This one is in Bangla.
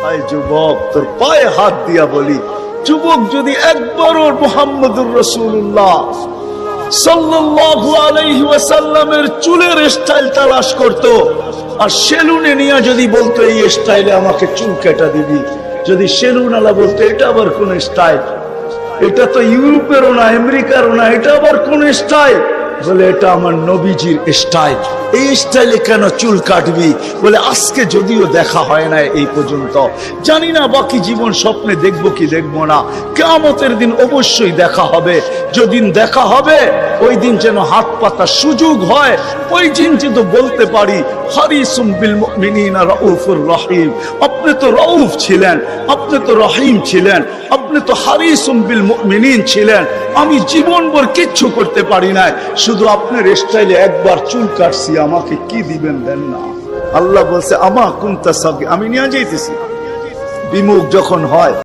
আয় যুবক, তোর পায়ে হাত দিয়া বলি, যুবক যদি একবারও মুহাম্মদুর রাসূলুল্লাহ সাল্লাল্লাহু আলাইহি ওয়াসাল্লামের চুলের স্টাইল তালাশ করত, আর সেলুনে নিয়ে যদি বলতো এই স্টাইলে আমাকে চুল কেটে দিবি, যদি সেলুন আলা বলতো এটা আবার কোন স্টাইল, এটা তো ইউরোপেরও না আমেরিকারও না, এটা আবার কোন স্টাইল, বলে এটা আমার নবীজির স্টাইল, এই স্টাইলে কেন চুল কাটবি? বলে আজকে যদিও দেখা হয় না এই পর্যন্ত, জানি না বাকি জীবন স্বপ্নে দেখবো কি দেখবো না, কিয়ামতের দিন অবশ্যই দেখা হবে, যেদিন দেখা হবে ওই দিন যেন হাত পাতার সুযোগ হয়, ওই দিন যেন বলতে পারি হারিসুম বিল মুমিনিনা রাউফুর রহিম, আপনি তো রাউফ ছিলেন, আপনি তো রহিম ছিলেন, আপনি তো হারিসুম বিল মুমিনিন ছিলেন, আমি জীবনভর কিচ্ছু করতে পারি না, শুধু আপনার স্টাইলে একবার চুল কাটছি, আমাকে কি দিবেন দেন না। আল্লাহ বলছে আমা কুনতা সাবি, আমি নিয়ে যাইতেছি, বিমুখ যখন হয়